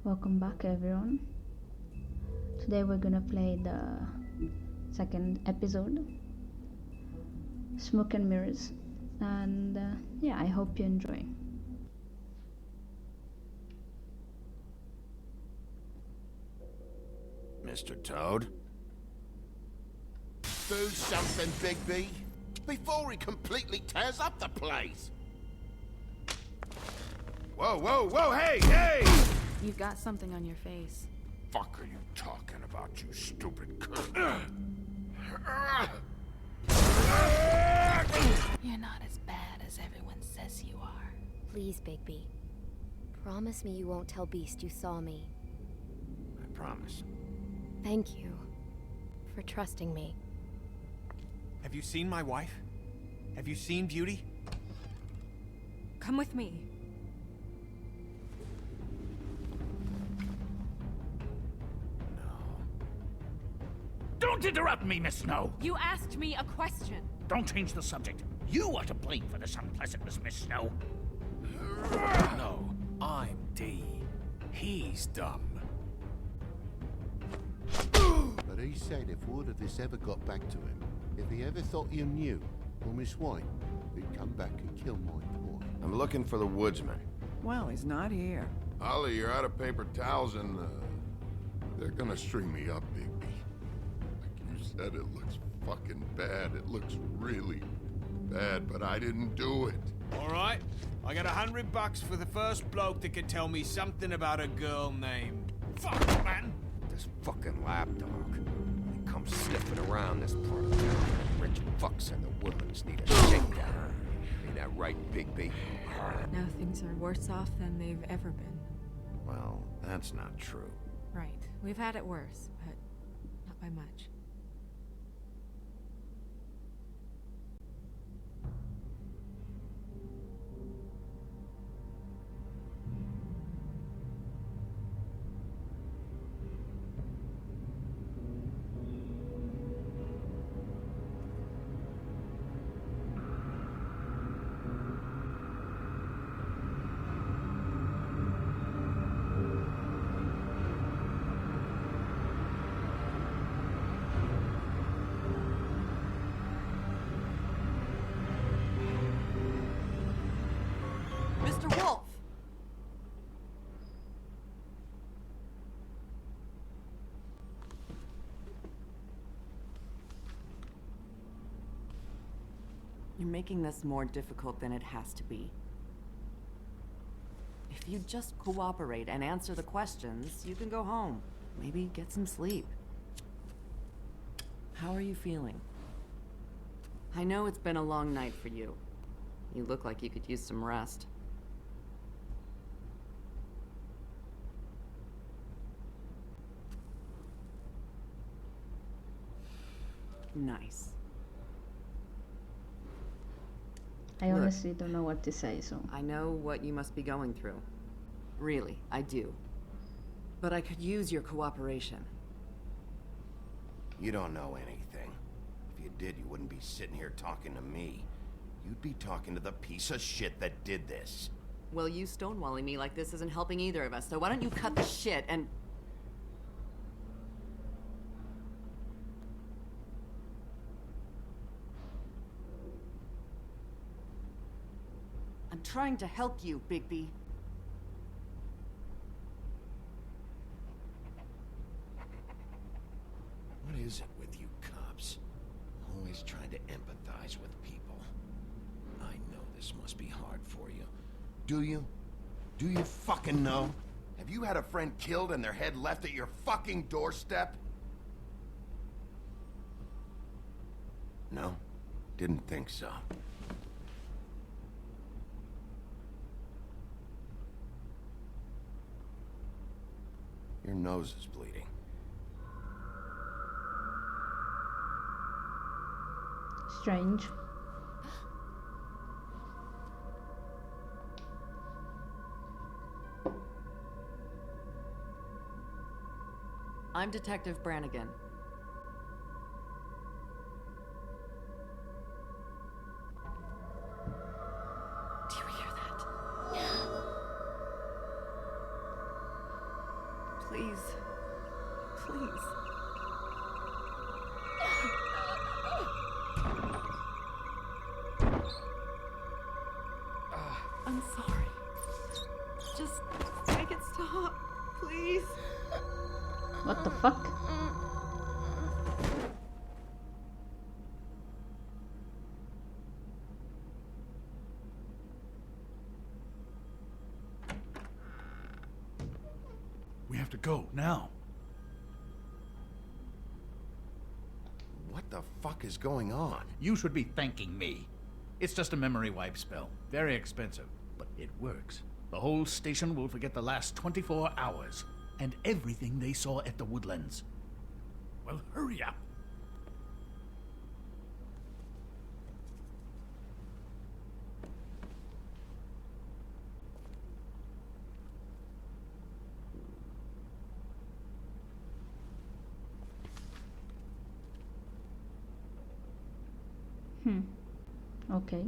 Welcome back, everyone. Today we're gonna play the second episode, Smoke and Mirrors, and yeah, I hope you enjoy. Mr. Toad? Do something, Bigby, before he completely tears up the place. Whoa, whoa, whoa, hey, hey! You've got something on your face. Fuck are you talking about, you stupid cunt? You're not as bad as everyone says you are. Please, Bigby. Promise me you won't tell Beast you saw me. I promise. Thank you for trusting me. Have you seen my wife? Have you seen Beauty? Come with me. Don't interrupt me, Miss Snow! You asked me a question. Don't change the subject. You are to blame for this unpleasantness, Miss Snow. No, I'm D. He's dumb. But he said if word of this ever got back to him, if he ever thought you knew, or Miss White, he'd come back and kill my boy. I'm looking for the woodsman. Well, he's not here. Ollie, you're out of paper towels and, they're gonna string me up, Bigby. Like you said, it looks fucking bad. It looks really bad, but I didn't do it. All right, I got $100 for the first bloke that can tell me something about a girl named... Fuck, man! This fucking lapdog. He comes sniffing around this part of town. Rich fucks in the woodlands need a shakedown. Ain't that right, Bigby? Now things are worse off than they've ever been. Well, that's not true. Right. We've had it worse, but not by much. Mr. Wolf! You're making this more difficult than it has to be. If you just cooperate and answer the questions, you can go home. Maybe get some sleep. How are you feeling? I know it's been a long night for you. You look like you could use some rest. Nice. I honestly don't know what to say, so... I know what you must be going through. Really, I do. But I could use your cooperation. You don't know anything. If you did, you wouldn't be sitting here talking to me. You'd be talking to the piece of shit that did this. Well, you stonewalling me like this isn't helping either of us, so why don't you cut the shit and... I'm trying to help you, Bigby. What is it with you cops? Always trying to empathize with people. I know this must be hard for you. Do you? Do you fucking know? Have you had a friend killed and their head left at your fucking doorstep? No? Didn't think so. Your nose is bleeding. Strange. I'm Detective Brannigan. Please. I'm sorry. Just make it stop, please. What the fuck? We have to go, now. What the fuck is going on? You should be thanking me. It's just a memory wipe spell. Very expensive, but it works. The whole station will forget the last 24 hours and everything they saw at the Woodlands. Well, hurry up. Okay.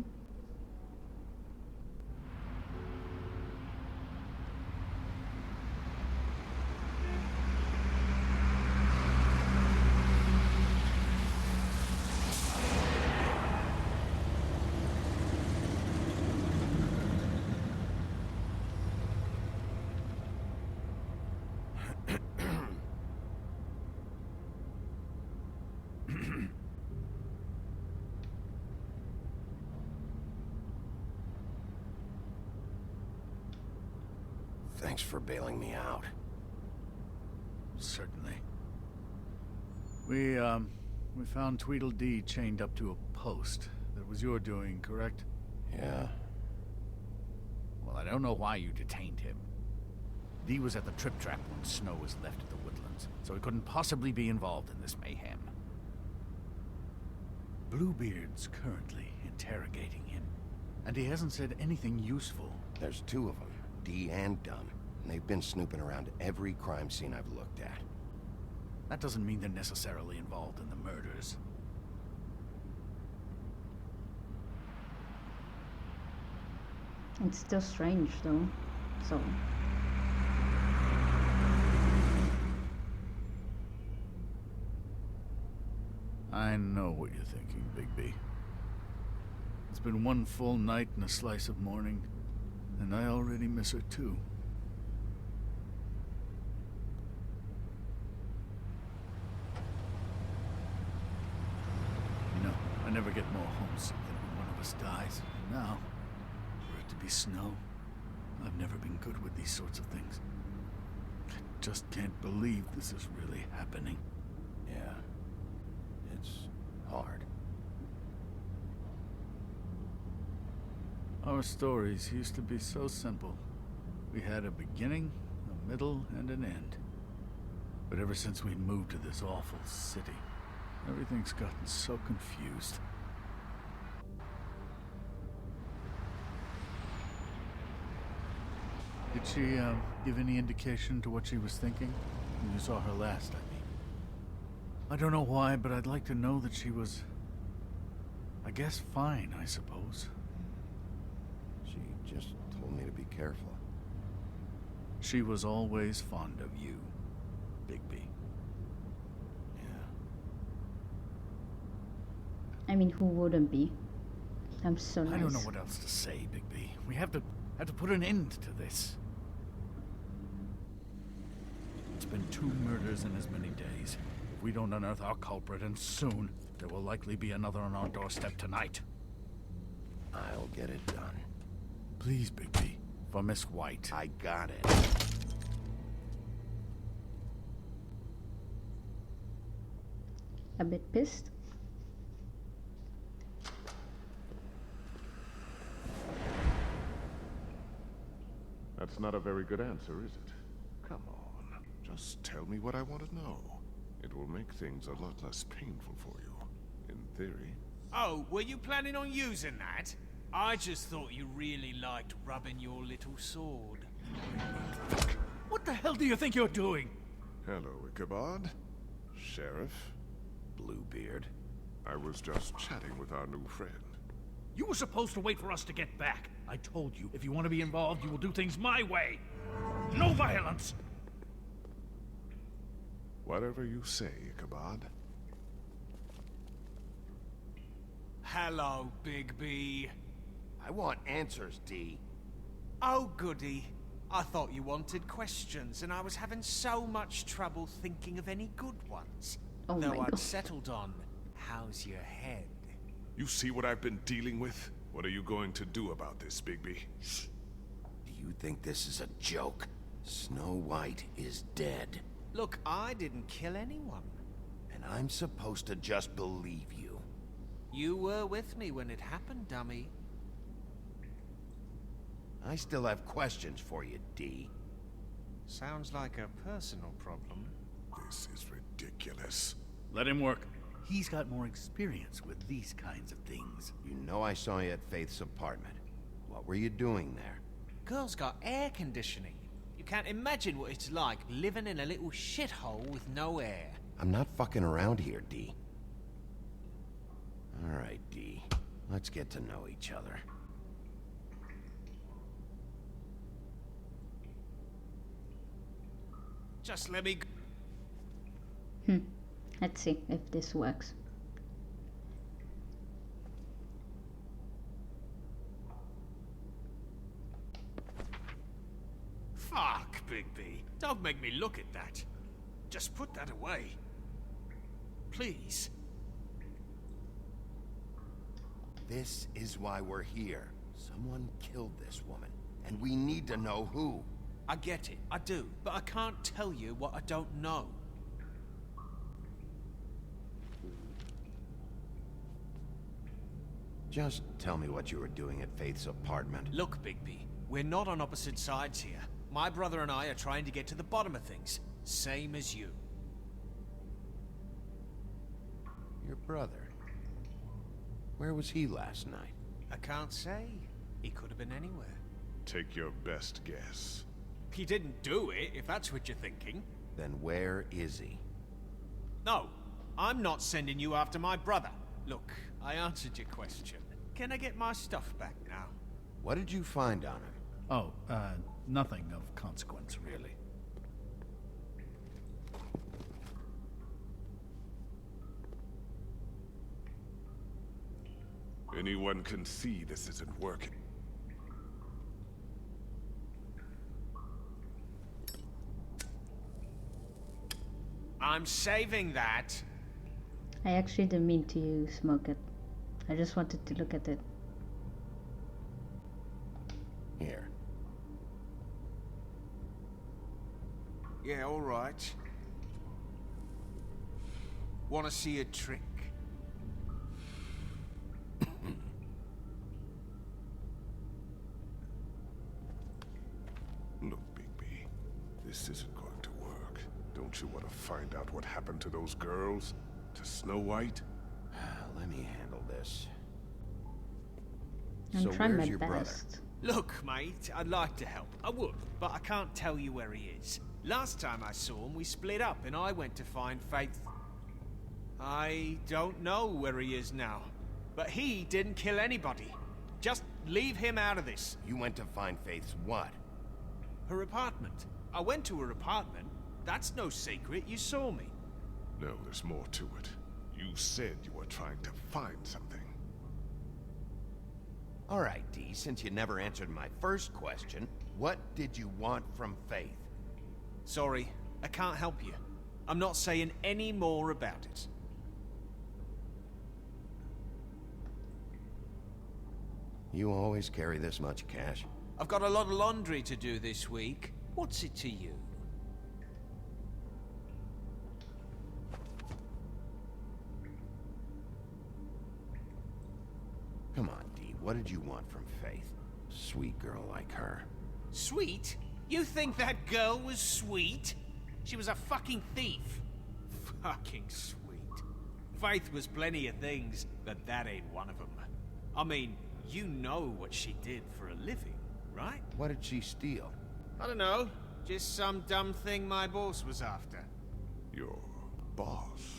Thanks for bailing me out. Certainly. We found Tweedledee chained up to a post. That was your doing, correct? Yeah. Well, I don't know why you detained him. Dee was at the Trip Trap when Snow was left at the Woodlands, so he couldn't possibly be involved in this mayhem. Bluebeard's currently interrogating him, and he hasn't said anything useful. There's two of them, Dee and Dunn. And they've been snooping around every crime scene I've looked at. That doesn't mean they're necessarily involved in the murders. It's still strange though, so. I know what you're thinking, Bigby. It's been one full night and a slice of morning, and I already miss her too. You know, I never get more homesick than when one of us dies. And now, for it to be Snow, I've never been good with these sorts of things. I just can't believe this is really happening. Yeah. It's hard. Our stories used to be so simple. We had a beginning, a middle, and an end. But ever since we moved to this awful city, everything's gotten so confused. Did she, give any indication to what she was thinking? When you saw her last, I mean. I don't know why, but I'd like to know that she was, I guess, fine, I suppose. She just told me to be careful. She was always fond of you, Bigby. Yeah. I mean, who wouldn't be? I'm so nice. I don't know what else to say, Bigby. We have to put an end to this. It's been 2 murders in as many days. If we don't unearth our culprit, and soon, there will likely be another on our doorstep tonight. I'll get it done. Please, Bigby. For Miss White. I got it. A bit pissed. That's not a very good answer, is it? Come on. Just tell me what I want to know. It will make things a lot less painful for you. In theory. Oh, were you planning on using that? I just thought you really liked rubbing your little sword. What the hell do you think you're doing? Hello, Ichabod. Sheriff. Bluebeard. I was just chatting with our new friend. You were supposed to wait for us to get back. I told you, if you want to be involved, you will do things my way. No violence! Whatever you say, Ichabod. Hello, Bigby. I want answers, D. Oh, goody. I thought you wanted questions, and I was having so much trouble thinking of any good ones. Oh Though my I'd God. settled on, how's your head? You see what I've been dealing with? What are you going to do about this, Bigby? Do you think this is a joke? Snow White is dead. Look, I didn't kill anyone. And I'm supposed to just believe you. You were with me when it happened, dummy. I still have questions for you, D. Sounds like a personal problem. This is ridiculous. Let him work. He's got more experience with these kinds of things. You know I saw you at Faith's apartment. What were you doing there? Girl's got air conditioning. You can't imagine what it's like living in a little shithole with no air. I'm not fucking around here, D. All right, D. Let's get to know each other. Just let me... Let's see if this works. Fuck, Bigby. Don't make me look at that. Just put that away. Please. This is why we're here. Someone killed this woman, and we need to know who. I get it, I do, but I can't tell you what I don't know. Just tell me what you were doing at Faith's apartment. Look, Bigby, we're not on opposite sides here. My brother and I are trying to get to the bottom of things. Same as you. Your brother. Where was he last night? I can't say. He could have been anywhere. Take your best guess. He didn't do it, if that's what you're thinking. Then where is he? No, I'm not sending you after my brother. Look, I answered your question. Can I get my stuff back now? What did you find on him? Oh, nothing of consequence, really. Anyone can see this isn't working. I'm saving that. I actually didn't mean to smoke it. I just wanted to look at it. Here. Yeah, all right. Want to see a trick? Look, Bigby, this isn't going to work. Don't you want to find out what happened to those girls? To Snow White? Let me handle this. I'm So trying where's my your brother? best. Look, mate, I'd like to help. I would, but I can't tell you where he is. Last time I saw him, we split up and I went to find Faith. I don't know where he is now, but he didn't kill anybody. Just leave him out of this. You went to find Faith's what? Her apartment. I went to her apartment. That's no secret. You saw me. No, there's more to it. You said you were trying to find something. All right, D, since you never answered my first question, what did you want from Faith? Sorry, I can't help you. I'm not saying any more about it. You always carry this much cash? I've got a lot of laundry to do this week. What's it to you? Come on, D, what did you want from Faith? Sweet girl like her. Sweet? You think that girl was sweet? She was a fucking thief. Fucking sweet. Faith was plenty of things, but that ain't one of them. I mean, you know what she did for a living, right? What did she steal? I don't know. Just some dumb thing my boss was after. Your boss?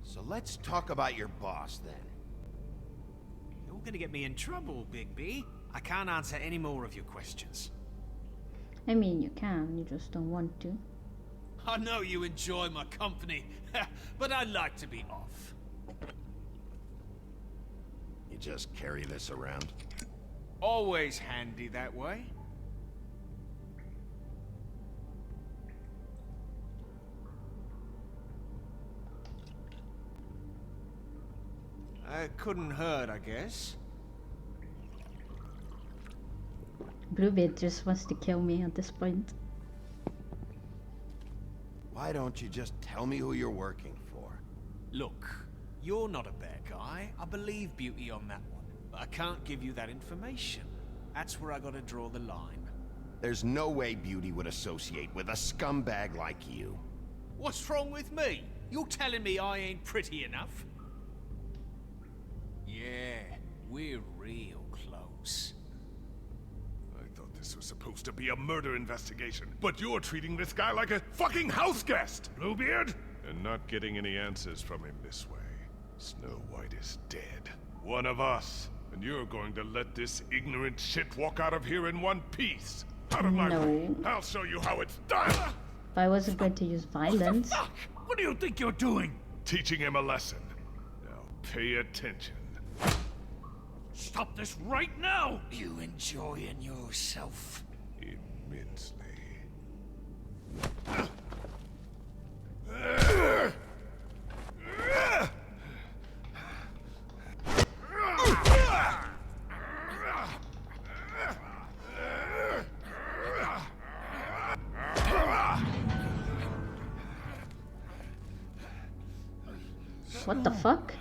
So let's talk about your boss, then. You're gonna get me in trouble, Bigby. I can't answer any more of your questions. I mean, you can, you just don't want to. I know you enjoy my company, but I'd like to be off. You just carry this around? Always handy that way. Couldn't hurt, I guess. Bluebeard just wants to kill me at this point. Why don't you just tell me who you're working for? Look, you're not a bad guy. I believe Beauty on that one. But I can't give you that information. That's where I gotta draw the line. There's no way Beauty would associate with a scumbag like you. What's wrong with me? You're telling me I ain't pretty enough? Yeah, we're real close. I thought this was supposed to be a murder investigation, but you're treating this guy like a fucking house guest, Bluebeard! And not getting any answers from him this way. Snow White is dead. One of us. And you're going to let this ignorant shit walk out of here in one piece. Out of my way. I'll show you how it's done! I wasn't going to use violence. Fuck! What do you think you're doing? Teaching him a lesson. Now pay attention. Stop this right now! You enjoying yourself? Immensely. What the fuck?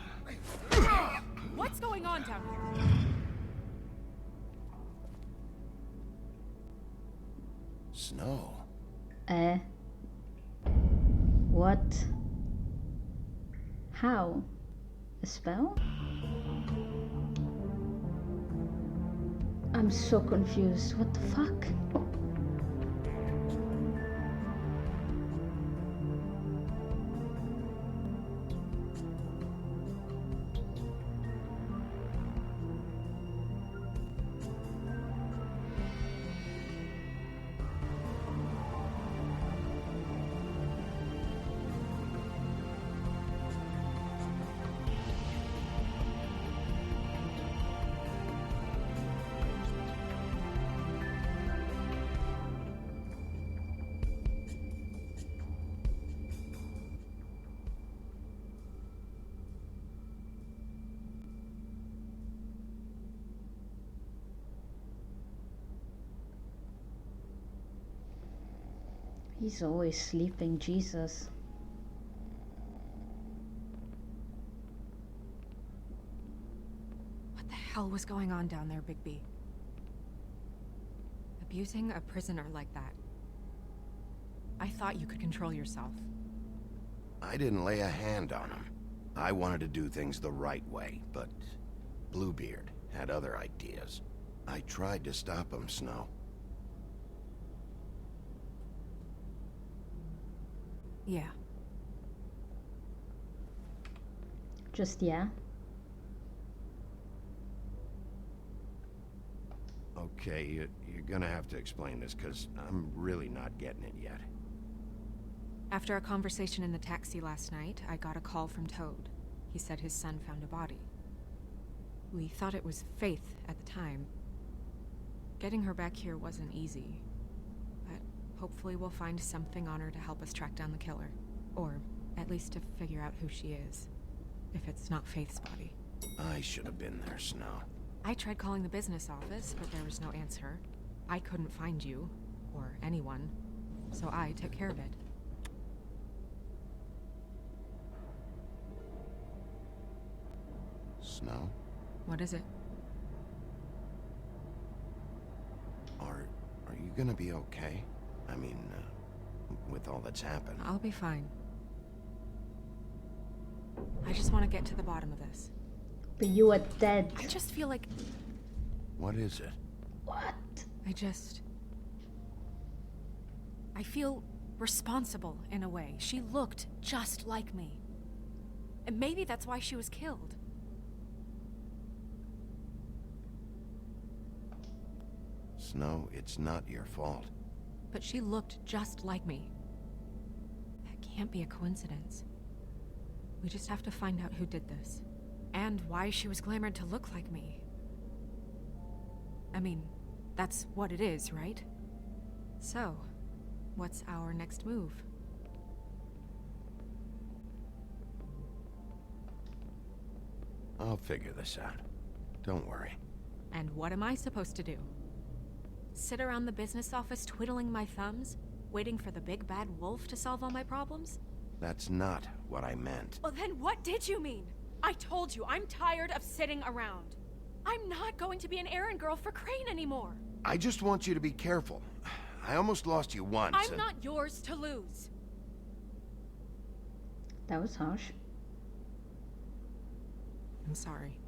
What's going on down here? Snow. What? How? A spell? I'm so confused. What the fuck? He's always sleeping, Jesus. What the hell was going on down there, Bigby? Abusing a prisoner like that. I thought you could control yourself. I didn't lay a hand on him. I wanted to do things the right way, but Bluebeard had other ideas. I tried to stop him, Snow. Yeah. Just yeah. Okay, you're gonna have to explain this, because I'm really not getting it yet. After a conversation in the taxi last night, I got a call from Toad. He said his son found a body. We thought it was Faith at the time. Getting her back here wasn't easy. But hopefully we'll find something on her to help us track down the killer. Or at least to figure out who she is. If it's not Faith's body. I should have been there, Snow. I tried calling the business office, but there was no answer. I couldn't find you, or anyone, so I took care of it. Snow? What is it? Are you gonna be okay? I mean, with all that's happened. I'll be fine. I just want to get to the bottom of this. But you are dead. I just feel like... What is it? What? I feel responsible in a way. She looked just like me. And maybe that's why she was killed. Snow, it's not your fault. But she looked just like me. can't be a coincidence. We just have to find out who did this. And why she was glamored to look like me. I mean, that's what it is, right? So, what's our next move? I'll figure this out. Don't worry. And what am I supposed to do? Sit around the business office twiddling my thumbs, waiting for the big bad wolf to solve all my problems? That's not what I meant. Well, then what did you mean? I told you, I'm tired of sitting around. I'm not going to be an errand girl for Crane anymore. I just want you to be careful. I almost lost you once. I'm not yours to lose. That was harsh. I'm sorry.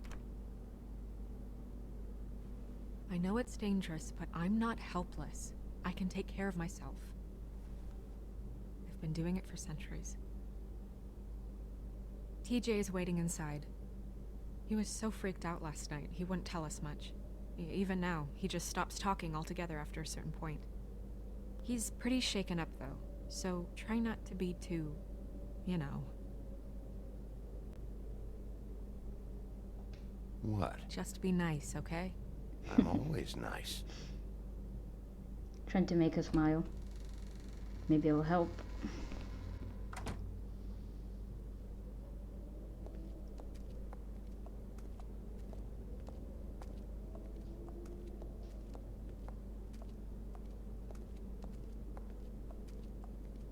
I know it's dangerous, but I'm not helpless. I can take care of myself. I've been doing it for centuries. TJ is waiting inside. He was so freaked out last night, he wouldn't tell us much. Even now, he just stops talking altogether after a certain point. He's pretty shaken up, though, so try not to be too, you know. What? Just be nice, okay? I'm always nice. Trying to make her smile. Maybe it'll help.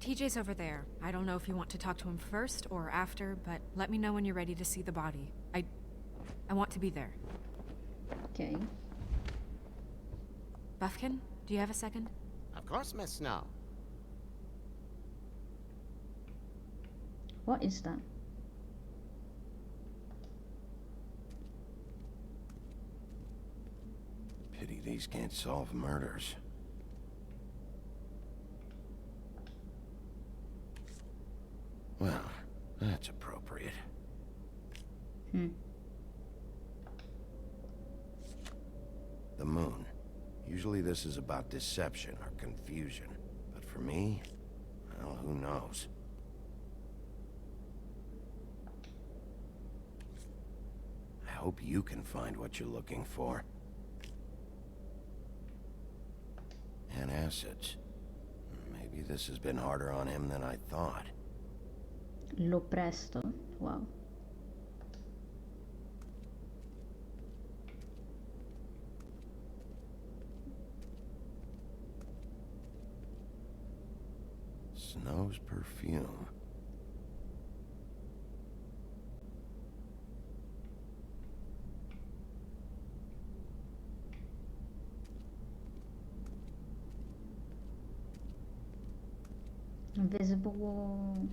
TJ's over there. I don't know if you want to talk to him first or after, but let me know when you're ready to see the body. I want to be there. Okay. Buffkin, do you have a second? Of course, Miss Snow. What is that? Pity these can't solve murders. Well, that's appropriate. The moon. Usually this is about deception or confusion. But for me, well, who knows? I hope you can find what you're looking for. And acids. Maybe this has been harder on him than I thought. Lo presto. Wow. Snow's perfume. Invisible wall.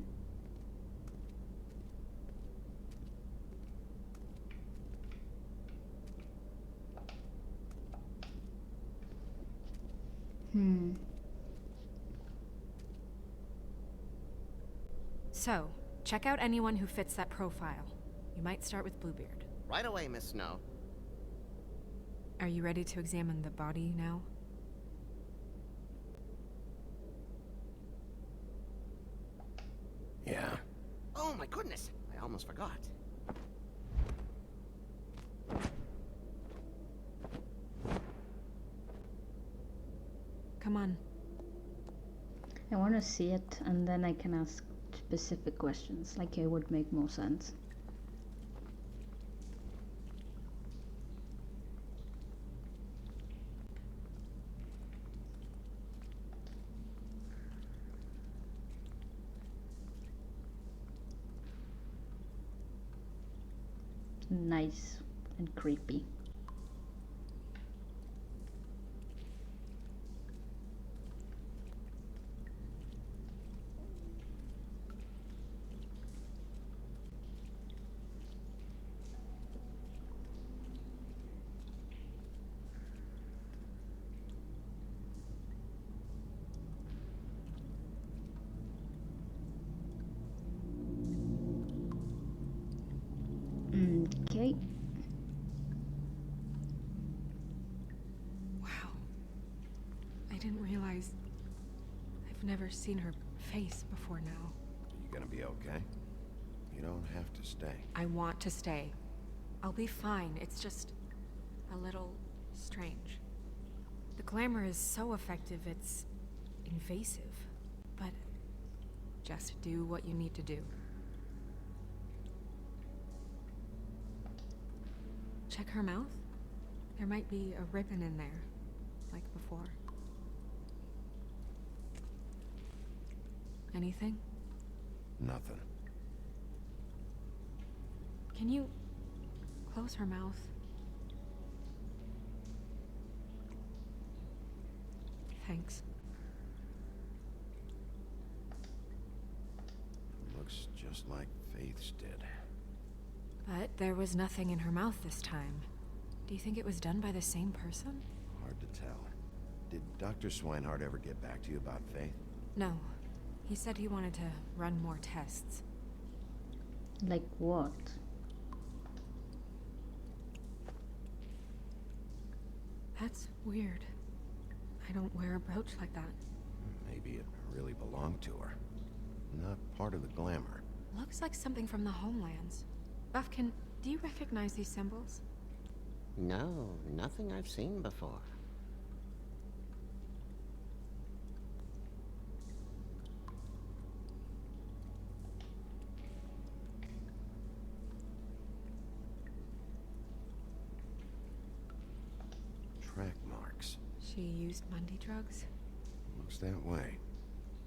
So, check out anyone who fits that profile. You might start with Bluebeard. Right away, Miss Snow. Are you ready to examine the body now? Yeah. Oh my goodness, I almost forgot. Come on. I want to see it, and then I can ask specific questions. Like, it would make more sense. Nice and creepy. Okay. Wow. I didn't realize I've never seen her face before now. gonna be okay? You don't have to stay. I want to stay. I'll be fine. It's just a little strange. The glamour is so effective, it's invasive. But just do what you need to do. Check her mouth. There might be a ribbon in there, like before. Anything? Nothing. Can you close her mouth? Thanks. Looks just like Faith's did. But there was nothing in her mouth this time. Do you think it was done by the same person? Hard to tell. Did Dr. Swinehart ever get back to you about Faith? No. He said he wanted to run more tests. Like what? That's weird. I don't wear a brooch like that. Maybe it really belonged to her. Not part of the glamour. Looks like something from the homelands. Buffkin, do you recognize these symbols? No, nothing I've seen before. Track marks. She used Mundy drugs? Looks that way.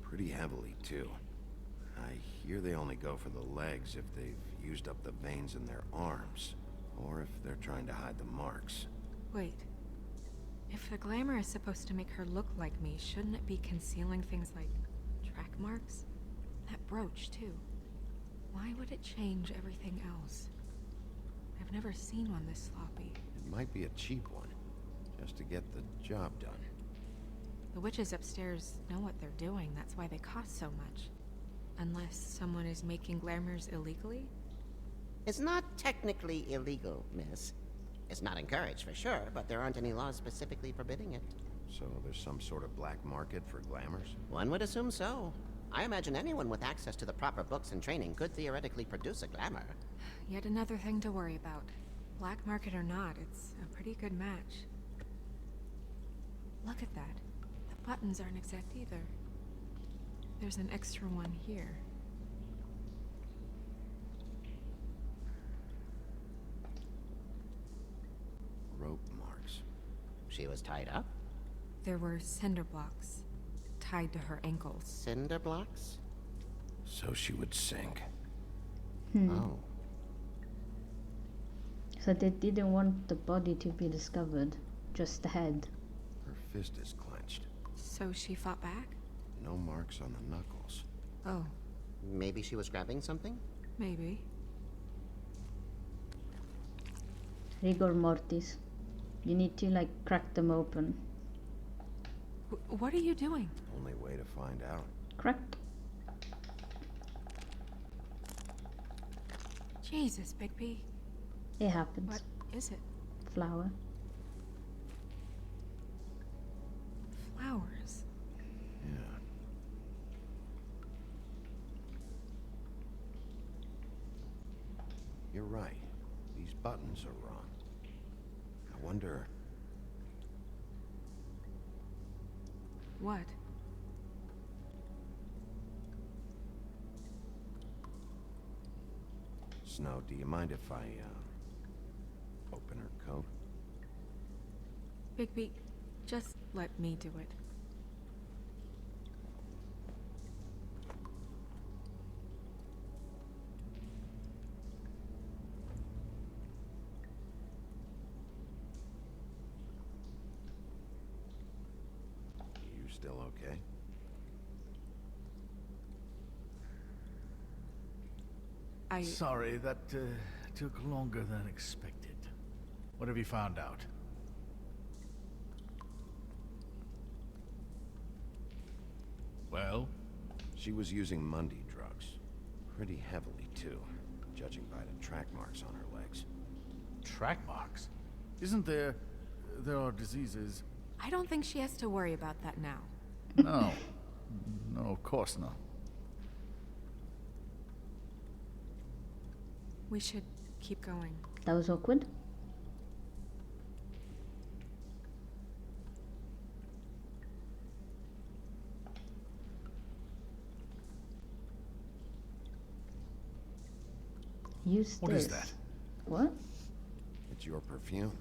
Pretty heavily, too. I hear they only go for the legs if they've used up the veins in their arms, or if they're trying to hide the marks. Wait. If the glamour is supposed to make her look like me, shouldn't it be concealing things like track marks? That brooch, too. Why would it change everything else? I've never seen one this sloppy. It might be a cheap one, just to get the job done. The witches upstairs know what they're doing, that's why they cost so much. Unless someone is making glamours illegally? It's not technically illegal, miss. It's not encouraged for sure, but there aren't any laws specifically forbidding it. So there's some sort of black market for glamours? One would assume so. I imagine anyone with access to the proper books and training could theoretically produce a glamour. Yet another thing to worry about. Black market or not, it's a pretty good match. Look at that. The buttons aren't exact either. There's an extra one here. Rope marks. She was tied up? There were cinder blocks tied to her ankles. Cinder blocks? So she would sink. Oh. So they didn't want the body to be discovered, just the head. Her fist is clenched. So she fought back? No marks on the knuckles. Oh. Maybe she was grabbing something? Maybe. Rigor mortis. You need to, like, crack them open. What are you doing? Only way to find out. Crack. Jesus, Bigby. It happens. What is it? Flower. Flowers. Yeah. You're right. These buttons are wrong. I wonder... What? Snow, do you mind if I, open her coat? Bigby, just let me do it. You still okay? Sorry, that took longer than expected. What have you found out? Well? She was using Mundy drugs. Pretty heavily, too, judging by the track marks on her legs. Track marks? Isn't there... there are diseases... I don't think she has to worry about that now. No. No, of course not. We should keep going. That was awkward. Use What this. is that? What? It's your perfume.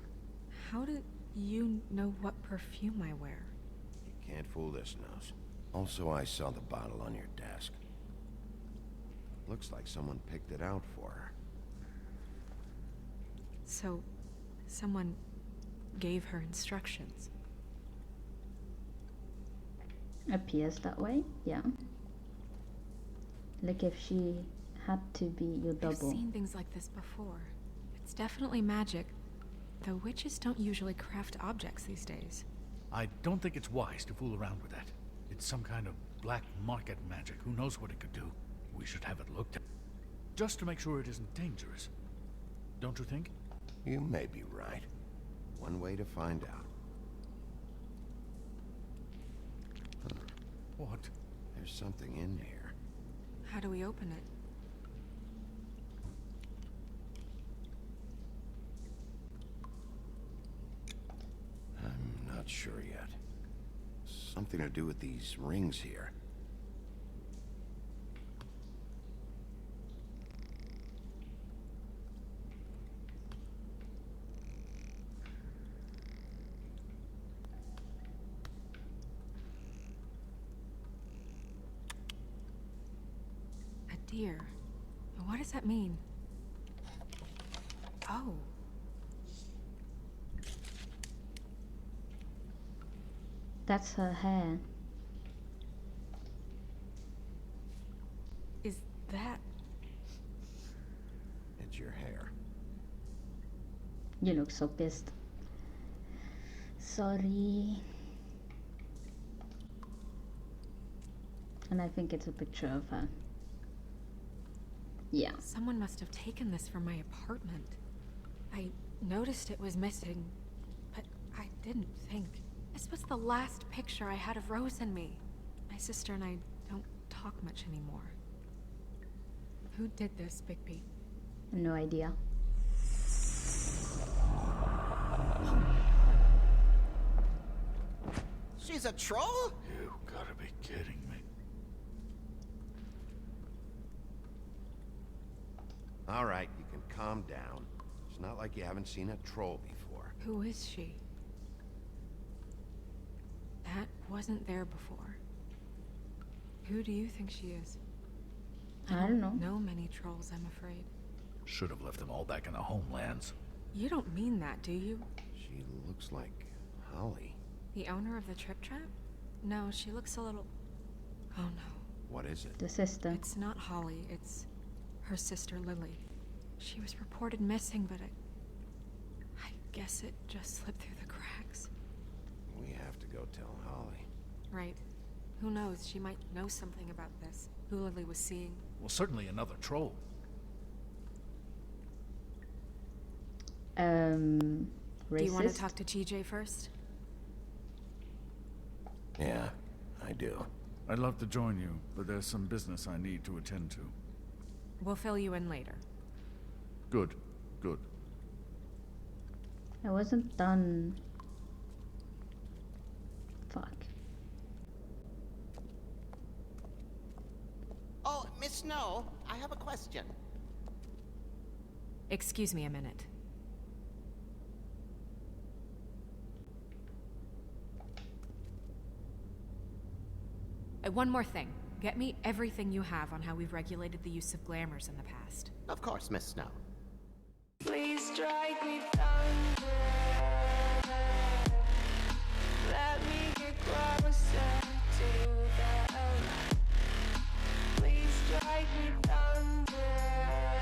How do you know what perfume I wear? You can't fool this nose. Also, I saw the bottle on your desk. Looks like someone picked it out for her. So, someone gave her instructions. Appears that way, yeah. Like if she had to be your I've double. seen things like this before. It's definitely magic, though witches don't usually craft objects these days. I don't think it's wise to fool around with that. It's some kind of black market magic. Who knows what it could do? We should have it looked at. Just to make sure it isn't dangerous. Don't you think? You may be right. One way to find out. What? There's something in here. How do we open it? I'm not sure yet. Something to do with these rings here. A deer. What does that mean? Oh. That's her hair. Is that... It's your hair. You look so pissed. Sorry. And I think it's a picture of her. Yeah. Someone must have taken this from my apartment. I noticed it was missing, but I didn't think. This was the last picture I had of Rose and me. My sister and I don't talk much anymore. Who did this, Bigby? No idea. She's a troll? You gotta be kidding me. All right, you can calm down. It's not like you haven't seen a troll before. Who is she? That wasn't there before. Who do you think she is? I don't know. Know many trolls, I'm afraid. Should have left them all back in the homelands. You don't mean that, do you? She looks like Holly. The owner of the Trip Trap? No, she looks a little... Oh no. What is it? The sister. It's not Holly, it's her sister Lily. She was reported missing, but I guess it just slipped through the cracks. We have to go tell Holly. Right. Who knows, she might know something about this. Who Lily was seeing. Well, certainly another troll. Racist? Do you want to talk to TJ first? Yeah, I do. I'd love to join you, but there's some business I need to attend to. We'll fill you in later. Good, good. I wasn't done. Fuck. Oh, Miss Snow, I have a question. Excuse me a minute. One more thing. Get me everything you have on how we've regulated the use of glamours in the past. Of course, Miss Snow. Please strike me down.